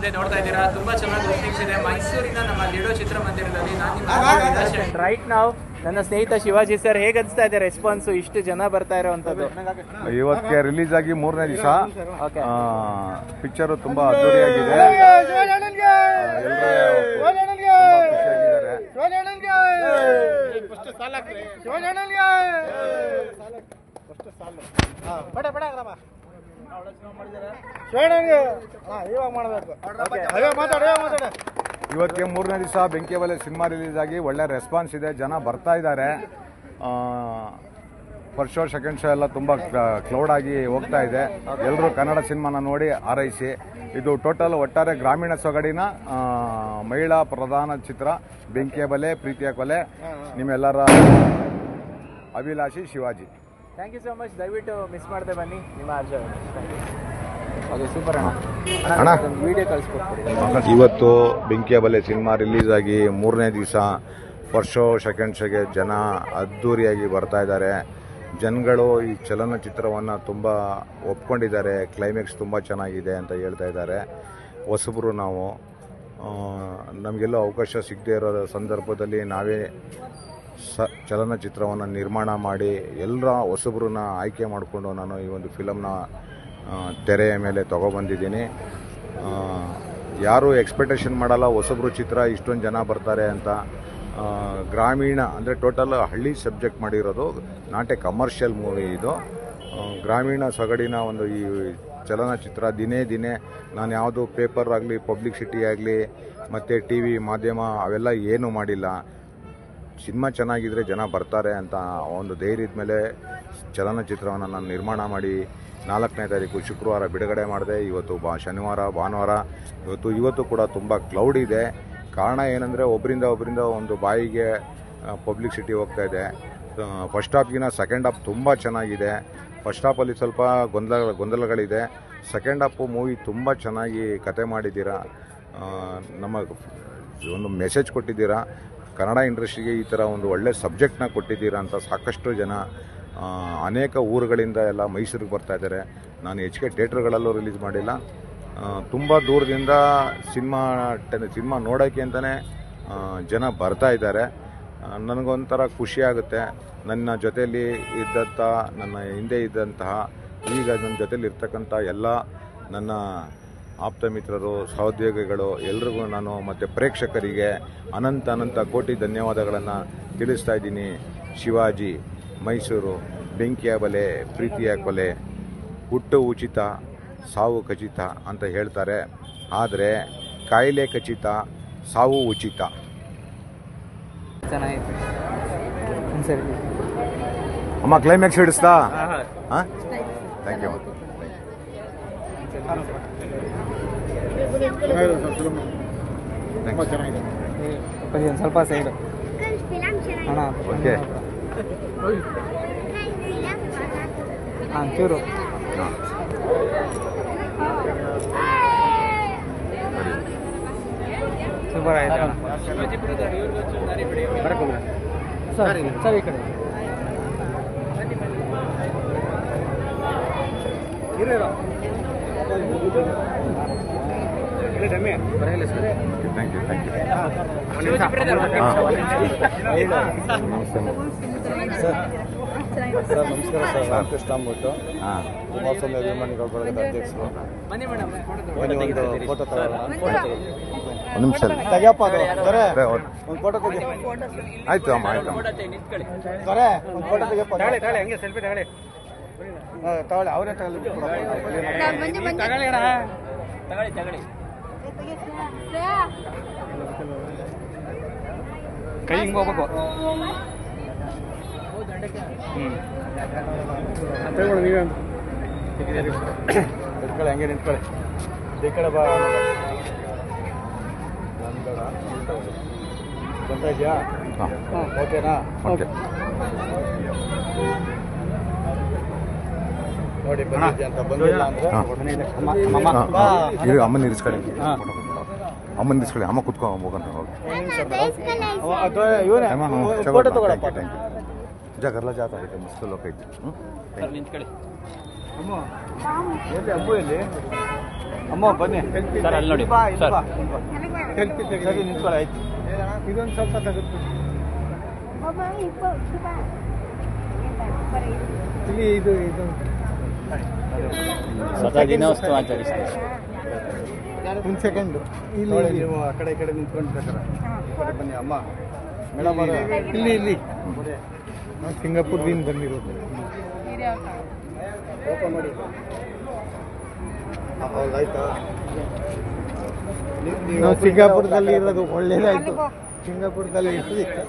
ಚಿತ್ರಮಂದಿರ ನೋಡ್ತಾ ಇದ್ದೀರಾ. ತುಂಬಾ ಚೆನ್ನಾಗಿ ಓಪನಿಂಗ್ಸ್ ಇದೆ ಮೈಸೂರಿನ ನಮ್ಮ ಲಿಡೋ ಚಿತ್ರಮಂದಿರದಲ್ಲಿ. ನಾನು ರೈಟ್ ನಾವು ನನ್ನ ಸ್ನೇಹಿತ ಶಿವಾಜಿ ಸರ್, ಹೇಗೆ ಅನಿಸ್ತಾ ಇದೆ ರೆಸ್ಪಾನ್ಸ್? ಇಷ್ಟು ಜನ ಬರ್ತಾ ಇರೋವಂಥದ್ದು. ಇವತ್ತಿಗೆ ರಿಲೀಸ್ ಆಗಿ 3ನೇ ದಿವಸ ಪಿಕ್ಚರ್ ತುಂಬಾ ಅದ್ದೂರಿಯಾಗಿದೆ. ಇವತ್ತಿಗೆ 3ನೇ ದಿವಸ ಬೆಂಕಿಬಲೆ ಸಿನಿಮಾ ರಿಲೀಸ್ ಆಗಿ ಒಳ್ಳೆ ರೆಸ್ಪಾನ್ಸ್ ಇದೆ, ಜನ ಬರ್ತಾ ಇದ್ದಾರೆ. ಫಸ್ಟ್ ಶೋ ಸೆಕೆಂಡ್ ಶೋ ಎಲ್ಲ ತುಂಬ ಕ್ಲೌಡ್ ಆಗಿ ಹೋಗ್ತಾ ಇದೆ. ಎಲ್ಲರೂ ಕನ್ನಡ ಸಿನಿಮಾನ ನೋಡಿ ಹಾರೈಸಿ. ಇದು ಟೋಟಲ್ ಒಟ್ಟಾರೆ ಗ್ರಾಮೀಣ ಸೊಗಡಿನ ಮಹಿಳಾ ಪ್ರಧಾನ ಚಿತ್ರ ಬೆಂಕಿಬಲೆ ಪ್ರೀತಿಯ ಕೊಲೆ. ನಿಮ್ಮೆಲ್ಲರ ಅಭಿಲಾಷಿ Shivaji. Thank you so much. ದಯವಿಟ್ಟು ಮಿಸ್ ಮಾಡದೆ ಬನ್ನಿ. ನಿಮ್ಮ ಅರ್ಜ ಓಕೆ, ಸೂಪರ್ ಅಣ್ಣ. ವಿಡಿಯೋ ಕಳಿಸ್ಕೊಡ್ತೀವಿ. ಇವತ್ತು ಬೆಂಕಿಬಲೆ ಸಿನಿಮಾ ರಿಲೀಸ್ ಆಗಿ 3ನೇ ದಿವಸ ಫಸ್ಟ್ ಶೋ ಸೆಕೆಂಡ್ ಶೋಗೆ ಜನ ಅದ್ದೂರಿಯಾಗಿ ಬರ್ತಾ ಇದ್ದಾರೆ. ಜನಗಳು ಈ ಚಲನಚಿತ್ರವನ್ನು ತುಂಬ ಒಪ್ಕೊಂಡಿದ್ದಾರೆ. ಕ್ಲೈಮ್ಯಾಕ್ಸ್ ತುಂಬ ಚೆನ್ನಾಗಿದೆ ಅಂತ ಹೇಳ್ತಾ ಇದ್ದಾರೆ. ಹೊಸಬರು ನಾವು, ನಮಗೆಲ್ಲೋ ಅವಕಾಶ ಸಿಗದೇ ಇರೋ ಸಂದರ್ಭದಲ್ಲಿ ನಾವೇ ಚಲನಚಿತ್ರವನ್ನು ನಿರ್ಮಾಣ ಮಾಡಿ ಎಲ್ಲರ ಹೊಸಬ್ರನ್ನ ಆಯ್ಕೆ ಮಾಡಿಕೊಂಡು ನಾನು ಈ ಒಂದು ಫಿಲಮ್ನ ತೆರೆಯ ಮೇಲೆ ತೊಗೊಬಂದಿದ್ದೀನಿ. ಯಾರೂ ಎಕ್ಸ್ಪೆಕ್ಟೇಷನ್ ಮಾಡಲ್ಲ ಹೊಸಬ್ರು ಚಿತ್ರ ಇಷ್ಟೊಂದು ಜನ ಬರ್ತಾರೆ ಅಂತ. ಗ್ರಾಮೀಣ ಅಂದರೆ ಟೋಟಲ್ ಹಳ್ಳಿ ಸಬ್ಜೆಕ್ಟ್ ಮಾಡಿರೋದು, ನಾಟ್ ಎ ಕಮರ್ಷಿಯಲ್ ಮೂವಿ ಇದು. ಗ್ರಾಮೀಣ ಸೊಗಡಿನ ಒಂದು ಈ ಚಲನಚಿತ್ರ. ದಿನೇ ದಿನೇ ನಾನು ಯಾವುದು ಪೇಪರ್ ಆಗಲಿ ಪಬ್ಲಿಸಿಟಿ ಆಗಲಿ ಮತ್ತು ಟಿ ವಿ ಮಾಧ್ಯಮ ಅವೆಲ್ಲ ಏನೂ ಮಾಡಿಲ್ಲ. ಸಿನಿಮಾ ಚೆನ್ನಾಗಿದ್ದರೆ ಜನ ಬರ್ತಾರೆ ಅಂತ ಒಂದು ಧೈರ್ಯದ ಮೇಲೆ ಚಲನಚಿತ್ರವನ್ನು ನಾನು ನಿರ್ಮಾಣ ಮಾಡಿ 4ನೇ ತಾರೀಕು ಶುಕ್ರವಾರ ಬಿಡುಗಡೆ ಮಾಡಿದೆ. ಇವತ್ತು ಶನಿವಾರ ಭಾನುವಾರ ಇವತ್ತು ಕೂಡ ತುಂಬ ಕ್ಲೌಡ್ ಇದೆ. ಕಾರಣ ಏನಂದರೆ ಒಬ್ಬರಿಂದ ಒಂದು ಬಾಯಿಗೆ ಪಬ್ಲಿಸಿಟಿ ಹೋಗ್ತಾ ಇದೆ. ಫಸ್ಟ್ ಹಾಫ್ಗಿನ ಸೆಕೆಂಡ್ ಹಾಫ್ ತುಂಬ ಚೆನ್ನಾಗಿದೆ. ಫಸ್ಟ್ ಹಾಫಲ್ಲಿ ಸ್ವಲ್ಪ ಗೊಂದಲಗಳಿದೆ. ಸೆಕೆಂಡ್ ಹಾಫು ಮೂವಿ ತುಂಬ ಚೆನ್ನಾಗಿ ಕತೆ ಮಾಡಿದ್ದೀರಾ. ನಮ್ಮ ಒಂದು ಮೆಸೇಜ್ ಕೊಟ್ಟಿದ್ದೀರಾ. ಕನ್ನಡ ಇಂಡಸ್ಟ್ರಿಗೆ ಈ ಥರ ಒಂದು ಒಳ್ಳೆ ಸಬ್ಜೆಕ್ಟ್ನ ಕೊಟ್ಟಿದ್ದೀರಾ ಅಂತ ಸಾಕಷ್ಟು ಜನ ಅನೇಕ ಊರುಗಳಿಂದ ಎಲ್ಲ ಮೈಸೂರಿಗೆ ಬರ್ತಾ ಇದ್ದಾರೆ. ನಾನು ಹೆಚ್ಚಿಗೆ ಥಿಯೇಟ್ರ್ಗಳಲ್ಲೂ ರಿಲೀಸ್ ಮಾಡಿಲ್ಲ. ತುಂಬ ದೂರದಿಂದ ಸಿನಿಮಾ ನೋಡೋಕ್ಕೆ ಅಂತಲೇ ಜನ ಬರ್ತಾ ಇದ್ದಾರೆ. ನನಗೊಂಥರ ಖುಷಿಯಾಗುತ್ತೆ. ನನ್ನ ಜೊತೆಯಲ್ಲಿ ಇದ್ದಂಥ, ನನ್ನ ಹಿಂದೆ ಇದ್ದಂತಹ, ಈಗ ನನ್ನ ಜೊತೆಲಿ ಇರ್ತಕ್ಕಂಥ ಎಲ್ಲ ನನ್ನ ಆಪ್ತ ಮಿತ್ರರು, ಸಹೋದ್ಯೋಗಿಗಳು ಎಲ್ರಿಗೂ ನಾನು ಮತ್ತು ಪ್ರೇಕ್ಷಕರಿಗೆ ಅನಂತ ಕೋಟಿ ಧನ್ಯವಾದಗಳನ್ನು ತಿಳಿಸ್ತಾ ಇದ್ದೀನಿ. ಶಿವಾಜಿ, ಮೈಸೂರು, ಬೆಂಕಿಬಲೆ ಪ್ರೀತಿಯ ಕೊಲೆ, ಹುಟ್ಟು ಉಚಿತ ಸಾವು ಖಚಿತ ಅಂತ ಹೇಳ್ತಾರೆ. ಆದರೆ ಕಾಯಿಲೆ ಖಚಿತ, ಸಾವು ಉಚಿತ. ಅಮ್ಮ ಕ್ಲೈಮ್ಯಾಕ್ಸ್ ಹಿಡಿಸ್ತಾ? ಹಾಂ, ಥ್ಯಾಂಕ್ ಯು. ಸ್ವಲ್ಪ ಸೈಡ್ ಓಕೆ. ಚೂರು ಸೂಪರ್ ಆಯ್ತು ಸರ್. ಈ ಕಡೆ ಥ್ಯಾಂಕ್ ಯು. ಸರ್ ನಮಸ್ಕಾರ ಸರ್. ರಾಮಕೃಷ್ಣ ಅಂದ್ಬಿಟ್ಟು ಕುಮಾರಸ್ವಾಮಿ ಅಭಿಮಾನಿಗಳ ಬಳಗದ ಅಧ್ಯಕ್ಷರು. ಒಂದು ಫೋಟೋ ತಗೊಳ್ಳೋಣ. ಒಂದು ನಿಮಿಷ ತೆಗಿಯಪ್ಪ, ಒಂದು ಫೋಟೋ ತೆಗಿ. ಆಯ್ತು ಅಮ್ಮ, ಆಯ್ತು ಕರೆ ಒಂದು ಫೋಟೋ ತೆಗಿಯಪ್ಪ. ಹಂಗೆ ಸೆಲ್ಫಿ ತಗೊಳ್ಳಿ. ತಗೊಳ್ಳಿ, ಅವರೇ ತಗೊಳ್ಳಿ. ಕೈ ಹಿಂಗೆ ಹೋಗ್ಬೇಕು. ನೀವೇ ನಿಂತ್ಕೊಳ್ಳಿ, ಹಂಗೆ ನಿಂತ್ಕೊಳ್ಳಿ. ಈ ಕಡೆ ಬಾ. ಬರ್ತಾ ಇದೆಯಾ? ಓಕೆನಾ? ಓಕೆ. ನೋಡಿ ಬಂದಿದ್ದೆ ಅಂತ. ಬಂದಿಲ್ಲ ಅಂದರೆ ಅಮ್ಮನ ಇರಿಸ್ಕೊಳ್ಳಿ, ಅಮ್ಮನ ಇರಿಸ್ಕೊಳ್ಳಿ. ಅಮ್ಮ ಕುತ್ಕೊ ಹೋಗಂತ. ಇವನೇ ಫೋಟೋ ತಗೊಳಪ್ಪ. ಜಾಗರ್ಲ ಜಾತ ಐತೆ, ಮಸ್ತ್ ಲೋಕ ಐತಿ. ನಿಂತ್ಕೊಳ್ಳಿ. ಅಮ್ಮ ಎಲ್ಲಿ? ಅಮ್ಮು ಎಲ್ಲಿ? ಅಮ್ಮ ಬನ್ನಿ ಸರ್ ಅಲ್ಲಿ ನೋಡಿ ಸರ್ ಸರಿ ನಿಂತ್ಕೊಳ್ಳಿ ಆಯ್ತು ಇದೊಂದು ಸ್ವಲ್ಪ ತೆಗೆದು ಇಲ್ಲಿ ಇದು ಸ್ವತಃ ದಿನೋತ್ಸವ ಆಚರಿಸಿ ಒಂದು ಸೆಕೆಂಡು ಇಲ್ಲಿ ನೀವು ಆ ಕಡೆ ಈ ಕಡೆ ನಿಂತ್ಕೊಂಡು ಬನ್ನಿ ಅಮ್ಮ ಮೇಡಮ್ ಇಲ್ಲಿ ನಾವು ಸಿಂಗಾಪುರದಿಂದ ಬಂದಿರೋದು ಓಪನ್ ಮಾಡಿ ಹೌದಾಯ್ತಾ ನಾವು ಸಿಂಗಾಪುರದಲ್ಲಿ ಇರೋದು ಒಳ್ಳೇದಾಯ್ತು ಸಿಂಗಾಪುರದಲ್ಲಿ ಇರ್ತಿತ್ತು